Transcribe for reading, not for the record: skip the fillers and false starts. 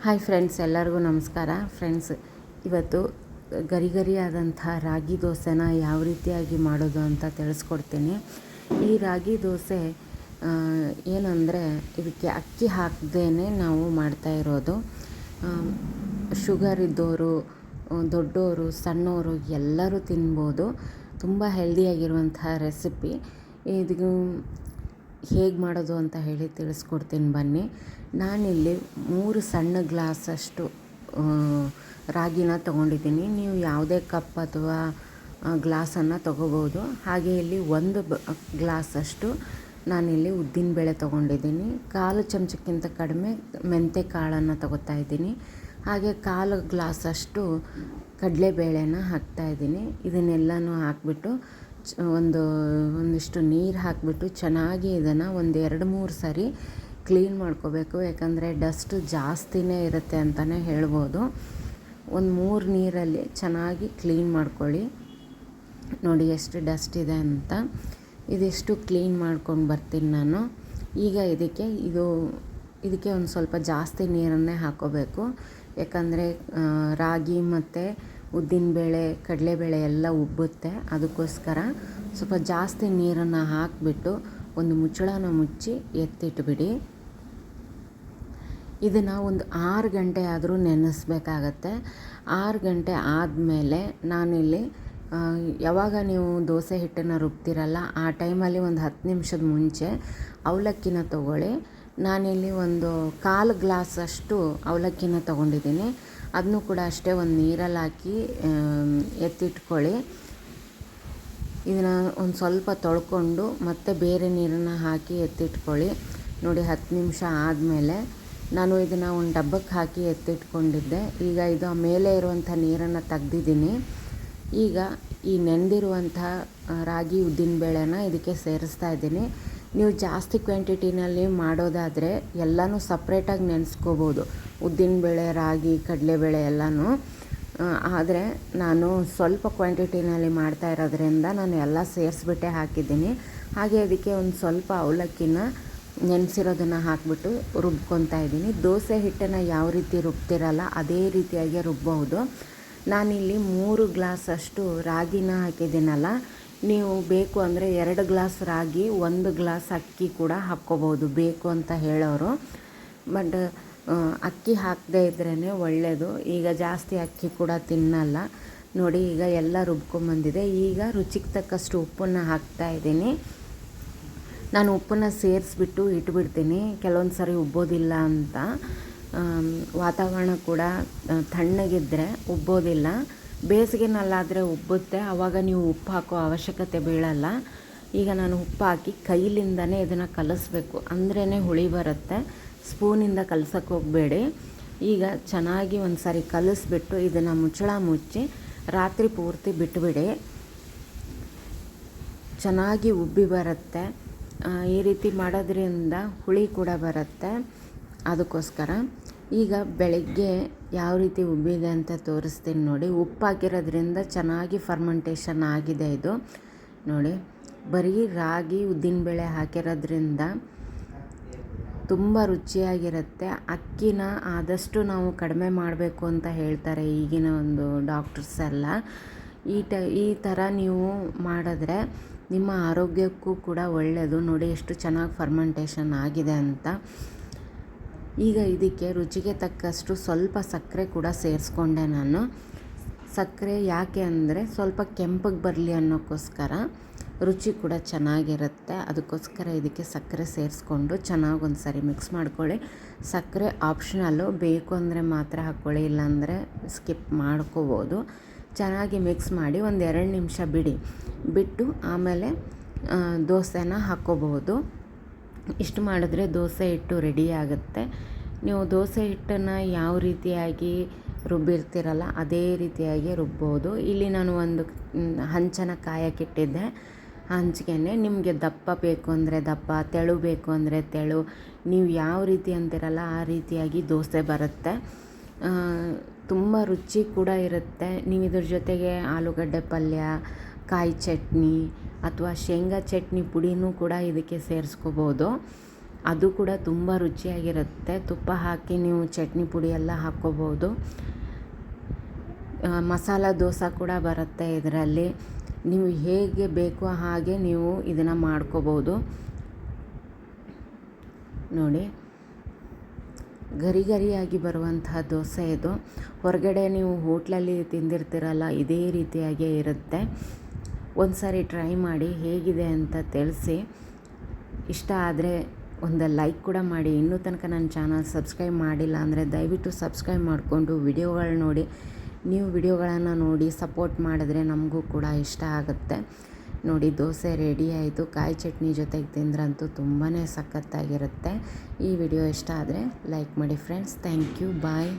Hi friends, ಎಲ್ಲರಿಗೂ ನಮಸ್ಕಾರ. Friends, ಇವತ್ತು ಗರಿಗರಿಯಾದಂಥ ರಾಗಿ ದೋಸೆನ ಯಾವ ರೀತಿಯಾಗಿ ಮಾಡೋದು ಅಂತ ತಿಳಿಸ್ಕೊಡ್ತೀನಿ. ಈ ರಾಗಿ ದೋಸೆ ಏನಂದರೆ ಇದಕ್ಕೆ ಅಕ್ಕಿ ಹಾಕದೇ ನಾವು ಮಾಡ್ತಾ ಇರೋದು. ಶುಗರ್ ಇದ್ದವರು, ದೊಡ್ಡವರು, ಸಣ್ಣವರು ಎಲ್ಲರೂ ತಿನ್ಬೋದು. ತುಂಬ ಹೆಲ್ದಿಯಾಗಿರುವಂಥ ರೆಸಿಪಿ. ಇದು ಹೇಗೆ ಮಾಡೋದು ಅಂತ ಹೇಳಿ ತಿಳಿಸ್ಕೊಡ್ತೀನಿ ಬನ್ನಿ. ನಾನಿಲ್ಲಿ 3 ಸಣ್ಣ ಗ್ಲಾಸಷ್ಟು ರಾಗಿನ ತೊಗೊಂಡಿದ್ದೀನಿ. ನೀವು ಯಾವುದೇ ಕಪ್ ಅಥವಾ ಗ್ಲಾಸನ್ನು ತೊಗೋಬೋದು. ಹಾಗೆ ಇಲ್ಲಿ 1 ಗ್ಲಾಸಷ್ಟು ನಾನಿಲ್ಲಿ ಉದ್ದಿನಬೇಳೆ ತೊಗೊಂಡಿದ್ದೀನಿ. 1/4 ಚಮಚಕ್ಕಿಂತ ಕಡಿಮೆ ಮೆಂತ್ಯ ಕಾಳನ್ನು ತೊಗೋತಾ ಇದ್ದೀನಿ. ಹಾಗೆ 1/4 ಗ್ಲಾಸಷ್ಟು ಕಡಲೆಬೇಳೆನ ಹಾಕ್ತಾಯಿದ್ದೀನಿ. ಇದನ್ನೆಲ್ಲನೂ ಹಾಕಿಬಿಟ್ಟು ಒಂದಿಷ್ಟು ನೀರು ಹಾಕಿಬಿಟ್ಟು ಚೆನ್ನಾಗಿ ಇದನ್ನು 2-3 ಸರಿ ಕ್ಲೀನ್ ಮಾಡ್ಕೋಬೇಕು. ಯಾಕಂದರೆ ಡಸ್ಟ್ ಜಾಸ್ತಿನೇ ಇರುತ್ತೆ ಅಂತಲೇ ಹೇಳ್ಬೋದು. 3 ನೀರಲ್ಲಿ ಚೆನ್ನಾಗಿ ಕ್ಲೀನ್ ಮಾಡ್ಕೊಳ್ಳಿ. ನೋಡಿ ಎಷ್ಟು ಡಸ್ಟ್ ಇದೆ ಅಂತ. ಇದಿಷ್ಟು ಕ್ಲೀನ್ ಮಾಡ್ಕೊಂಡು ಬರ್ತೀನಿ ನಾನು. ಈಗ ಇದಕ್ಕೆ ಒಂದು ಸ್ವಲ್ಪ ಜಾಸ್ತಿ ನೀರನ್ನೇ ಹಾಕ್ಕೋಬೇಕು. ಯಾಕಂದರೆ ರಾಗಿ ಮತ್ತು ಉದ್ದಿನಬೇಳೆ, ಕಡಲೆಬೇಳೆ ಎಲ್ಲ ಉಬ್ಬುತ್ತೆ. ಅದಕ್ಕೋಸ್ಕರ ಸ್ವಲ್ಪ ಜಾಸ್ತಿ ನೀರನ್ನು ಹಾಕಿಬಿಟ್ಟು ಒಂದು ಮುಚ್ಚಳನ ಮುಚ್ಚಿ ಎತ್ತಿಟ್ಬಿಡಿ. ಇದನ್ನು 6 ಗಂಟೆ ಆದರೂ ನೆನೆಸ್ಬೇಕಾಗತ್ತೆ. 6 ಗಂಟೆ ಆದಮೇಲೆ ನಾನಿಲ್ಲಿ ಯಾವಾಗ ನೀವು ದೋಸೆ ಹಿಟ್ಟನ್ನು ರುಬ್ತೀರಲ್ಲ, ಆ ಟೈಮಲ್ಲಿ 10 ನಿಮಿಷದ ಮುಂಚೆ ಅವಲಕ್ಕಿನ ತೊಗೊಳ್ಳಿ. ನಾನಿಲ್ಲಿ 1/4 ಗ್ಲಾಸಷ್ಟು ಅವಲಕ್ಕಿನ ತೊಗೊಂಡಿದ್ದೀನಿ. ಅದನ್ನು ಕೂಡ ಅಷ್ಟೇ ಒಂದು ನೀರಲ್ಲಿ ಹಾಕಿ ಎತ್ತಿಟ್ಕೊಳ್ಳಿ. ಇದನ್ನು ಒಂದು ಸ್ವಲ್ಪ ತೊಳ್ಕೊಂಡು ಮತ್ತೆ ಬೇರೆ ನೀರನ್ನು ಹಾಕಿ ಎತ್ತಿಟ್ಕೊಳ್ಳಿ. ನೋಡಿ 10 ನಿಮಿಷ ಆದಮೇಲೆ ನಾನು ಇದನ್ನು ಒಂದು ಡಬ್ಬಕ್ಕೆ ಹಾಕಿ ಎತ್ತಿಟ್ಕೊಂಡಿದ್ದೆ. ಈಗ ಇದು ಮೇಲೆ ಇರುವಂಥ ನೀರನ್ನು ತೆಗ್ದಿದ್ದೀನಿ. ಈಗ ಈ ನೆಂದಿರುವಂಥ ರಾಗಿ ಉದ್ದಿನಬೇಳೆನ ಇದಕ್ಕೆ ಸೇರಿಸ್ತಾ ಇದ್ದೀನಿ. ನೀವು ಜಾಸ್ತಿ ಕ್ವಾಂಟಿಟಿನಲ್ಲಿ ಮಾಡೋದಾದರೆ ಎಲ್ಲನೂ ಸಪ್ರೇಟಾಗಿ ನೆನೆಸ್ಕೋಬೋದು, ಉದ್ದಿನಬೇಳೆ, ರಾಗಿ, ಕಡಲೆಬೇಳೆ ಎಲ್ಲನೂ. ಆದರೆ ನಾನು ಸ್ವಲ್ಪ ಕ್ವಾಂಟಿಟಿನಲ್ಲಿ ಮಾಡ್ತಾ ಇರೋದ್ರಿಂದ ನಾನು ಎಲ್ಲ ಸೇರಿಸ್ಬಿಟ್ಟೆ ಹಾಕಿದ್ದೀನಿ. ಹಾಗೆ ಅದಕ್ಕೆ ಒಂದು ಸ್ವಲ್ಪ ಅವಲಕ್ಕಿನ ನೆನೆಸಿರೋದನ್ನು ಹಾಕಿಬಿಟ್ಟು ರುಬ್ಕೊತಾ ಇದ್ದೀನಿ. ದೋಸೆ ಹಿಟ್ಟನ್ನು ಯಾವ ರೀತಿ ರುಬ್ತಿರಲ್ಲ ಅದೇ ರೀತಿಯಾಗಿ ರುಬ್ಬಹುದು. ನಾನಿಲ್ಲಿ 3 ಗ್ಲಾಸಷ್ಟು ರಾಗಿನ ಹಾಕಿದ್ದೀನಲ್ಲ, ನೀವು ಬೇಕು ಅಂದರೆ 2 ಗ್ಲಾಸ್ ರಾಗಿ, 1 ಗ್ಲಾಸ್ ಅಕ್ಕಿ ಕೂಡ ಹಾಕ್ಕೋಬೋದು ಬೇಕು ಅಂತ ಹೇಳೋರು. ಬಟ್ ಅಕ್ಕಿ ಹಾಕದೇ ಇದ್ರೇ ಒಳ್ಳೆಯದು. ಈಗ ಜಾಸ್ತಿ ಅಕ್ಕಿ ಕೂಡ ತಿನ್ನಲ್ಲ. ನೋಡಿ ಈಗ ಎಲ್ಲ ರುಬ್ಕೊಂಬಂದಿದೆ. ಈಗ ರುಚಿಗೆ ತಕ್ಕಷ್ಟು ಉಪ್ಪನ್ನು ಹಾಕ್ತಾಯಿದ್ದೀನಿ. ನಾನು ಉಪ್ಪನ್ನು ಸೇರಿಸ್ಬಿಟ್ಟು ಇಟ್ಬಿಡ್ತೀನಿ, ಕೆಲವೊಂದು ಸರಿ ಉಬ್ಬೋದಿಲ್ಲ ಅಂತ. ವಾತಾವರಣ ಕೂಡ ತಣ್ಣಗಿದ್ದರೆ ಉಬ್ಬೋದಿಲ್ಲ. ಬೇಸಿಗೆನಲ್ಲಾದರೆ ಉಬ್ಬುತ್ತೆ, ಆವಾಗ ನೀವು ಉಪ್ಪು ಹಾಕೋ ಅವಶ್ಯಕತೆ ಬೀಳಲ್ಲ. ಈಗ ನಾನು ಉಪ್ಪು ಹಾಕಿ ಕೈಲಿಂದನೇ ಇದನ್ನು ಕಲಿಸ್ಬೇಕು, ಅಂದ್ರೇ ಹುಳಿ ಬರುತ್ತೆ. ಸ್ಪೂನಿಂದ ಕಲಸಕ್ಕೆ ಹೋಗಬೇಡಿ. ಈಗ ಚೆನ್ನಾಗಿ ಒಂದು ಸಾರಿ ಕಲಿಸ್ಬಿಟ್ಟು ಇದನ್ನು ಮುಚ್ಚಳ ಮುಚ್ಚಿ ರಾತ್ರಿ ಪೂರ್ತಿ ಬಿಟ್ಟುಬಿಡಿ. ಚೆನ್ನಾಗಿ ಉಬ್ಬಿ ಬರುತ್ತೆ. ಈ ರೀತಿ ಮಾಡೋದ್ರಿಂದ ಹುಳಿ ಕೂಡ ಬರುತ್ತೆ. ಅದಕ್ಕೋಸ್ಕರ ಈಗ ಬೆಳಗ್ಗೆ ಯಾವ ರೀತಿ ಉಬ್ಬಿದೆ ಅಂತ ತೋರಿಸ್ತೀನಿ ನೋಡಿ. ಉಪ್ಪು ಹಾಕಿರೋದ್ರಿಂದ ಚೆನ್ನಾಗಿ ಫರ್ಮೆಂಟೇಷನ್ ಆಗಿದೆ ಇದು. ನೋಡಿ, ಬರೀ ರಾಗಿ ಉದ್ದಿನಬೇಳೆ ಹಾಕಿರೋದ್ರಿಂದ ತುಂಬ ರುಚಿಯಾಗಿರುತ್ತೆ. ಅಕ್ಕಿನ ಆದಷ್ಟು ನಾವು ಕಡಿಮೆ ಮಾಡಬೇಕು ಅಂತ ಹೇಳ್ತಾರೆ ಈಗಿನ ಡಾಕ್ಟರ್ಸ್ ಎಲ್ಲ. ಈ ಥರ ನೀವು ಮಾಡಿದ್ರೆ ನಿಮ್ಮ ಆರೋಗ್ಯಕ್ಕೂ ಕೂಡ ಒಳ್ಳೆಯದು. ನೋಡಿ ಎಷ್ಟು ಚೆನ್ನಾಗಿ ಫರ್ಮೆಂಟೇಷನ್ ಆಗಿದೆ ಅಂತ. ಈಗ ಇದಕ್ಕೆ ರುಚಿಗೆ ತಕ್ಕಷ್ಟು ಸ್ವಲ್ಪ ಸಕ್ಕರೆ ಕೂಡ ಸೇರಿಸ್ಕೊಂಡೆ ನಾನು. ಸಕ್ಕರೆ ಯಾಕೆ ಅಂದರೆ ಸ್ವಲ್ಪ ಕೆಂಪಗೆ ಬರಲಿ ಅನ್ನೋಕ್ಕೋಸ್ಕರ, ರುಚಿ ಕೂಡ ಚೆನ್ನಾಗಿರುತ್ತೆ. ಅದಕ್ಕೋಸ್ಕರ ಇದಕ್ಕೆ ಸಕ್ಕರೆ ಸೇರಿಸ್ಕೊಂಡು ಚೆನ್ನಾಗಿ ಒಂದು ಸಾರಿ ಮಿಕ್ಸ್ ಮಾಡ್ಕೊಳ್ಳಿ. ಸಕ್ಕರೆ ಆಪ್ಷನಲ್ಲು, ಬೇಕು ಅಂದರೆ ಮಾತ್ರ ಹಾಕ್ಕೊಳ್ಳಿ, ಇಲ್ಲಾಂದರೆ ಸ್ಕಿಪ್ ಮಾಡ್ಕೋಬೋದು. ಚೆನ್ನಾಗಿ ಮಿಕ್ಸ್ ಮಾಡಿ 2 ನಿಮಿಷ ಬಿಟ್ಟು ಆಮೇಲೆ ದೋಸೆನ ಹಾಕ್ಕೋಬಹುದು. ಇಷ್ಟು ಮಾಡಿದ್ರೆ ದೋಸೆ ಹಿಟ್ಟು ರೆಡಿ ಆಗುತ್ತೆ. ನೀವು ದೋಸೆ ಹಿಟ್ಟನ್ನು ಯಾವ ರೀತಿಯಾಗಿ ರುಬ್ಬಿರ್ತೀರಲ್ಲ ಅದೇ ರೀತಿಯಾಗಿ ರುಬ್ಬೋದು. ಇಲ್ಲಿ ನಾನು ಒಂದು ಹಂಚನ ಕಾಯಕ್ಕಿಟ್ಟಿದ್ದೆ. ಹಂಚಿಗೆ ನಿಮಗೆ ದಪ್ಪ ಬೇಕು ಅಂದರೆ ದಪ್ಪ, ತೆಳು ಬೇಕು ಅಂದರೆ ತೆಳು, ನೀವು ಯಾವ ರೀತಿ ಅಂತೀರಲ್ಲ ಆ ರೀತಿಯಾಗಿ ದೋಸೆ ಬರುತ್ತೆ. ತುಂಬ ರುಚಿ ಕೂಡ ಇರುತ್ತೆ. ನೀವು ಇದ್ರ ಜೊತೆಗೆ ಆಲೂಗಡ್ಡೆ ಪಲ್ಯ, ಕಾಯಿ ಚಟ್ನಿ ಅಥವಾ ಶೇಂಗಾ ಚಟ್ನಿ ಪುಡಿನೂ ಕೂಡ ಇದಕ್ಕೆ ಸೇರಿಸ್ಕೋಬೋದು. ಅದು ಕೂಡ ತುಂಬ ರುಚಿಯಾಗಿರುತ್ತೆ. ತುಪ್ಪ ಹಾಕಿ ನೀವು ಚಟ್ನಿ ಪುಡಿ ಎಲ್ಲ ಹಾಕ್ಕೋಬೋದು. ಮಸಾಲ ದೋಸೆ ಕೂಡ ಬರುತ್ತೆ ಇದರಲ್ಲಿ. ನೀವು ಹೇಗೆ ಬೇಕೋ ಹಾಗೆ ನೀವು ಇದನ್ನು ಮಾಡ್ಕೋಬೋದು. ನೋಡಿ, ಗರಿ ಗರಿಯಾಗಿ ಬರುವಂತಹ ದೋಸೆ ಇದು. ಹೊರಗಡೆ ನೀವು ಹೋಟ್ಲಲ್ಲಿ ತಿಂದಿರ್ತೀರಲ್ಲ, ಇದೇ ರೀತಿಯಾಗೇ ಇರುತ್ತೆ. ಒಂದು ಸಾರಿ ಟ್ರೈ ಮಾಡಿ, ಹೇಗಿದೆ ಅಂತ ತಿಳಿಸಿ. ಇಷ್ಟ ಆದರೆ ಒಂದು ಲೈಕ್ ಕೂಡ ಮಾಡಿ. ಇನ್ನೂ ತನಕ ನನ್ನ ಚಾನಲ್ ಸಬ್ಸ್ಕ್ರೈಬ್ ಮಾಡಿಲ್ಲ ಅಂದರೆ ದಯವಿಟ್ಟು ಸಬ್ಸ್ಕ್ರೈಬ್ ಮಾಡಿಕೊಂಡು ವಿಡಿಯೋಗಳು ನೋಡಿ. ನೀವು ವಿಡಿಯೋಗಳನ್ನು ನೋಡಿ ಸಪೋರ್ಟ್ ಮಾಡಿದ್ರೆ ನಮಗೂ ಕೂಡ ಇಷ್ಟ ಆಗುತ್ತೆ. ನೋಡಿ, ದೋಸೆ ರೆಡಿ ಆಯಿತು. ಕಾಯಿ ಚಟ್ನಿ ಜೊತೆಗೆ ತಿಂದ್ರಂತೂ ತುಂಬಾ ಸಖತ್ತಾಗಿರುತ್ತೆ. ಈ ವಿಡಿಯೋ ಇಷ್ಟ ಆದರೆ ಲೈಕ್ ಮಾಡಿ ಫ್ರೆಂಡ್ಸ್. Thank you. ಬಾಯ್.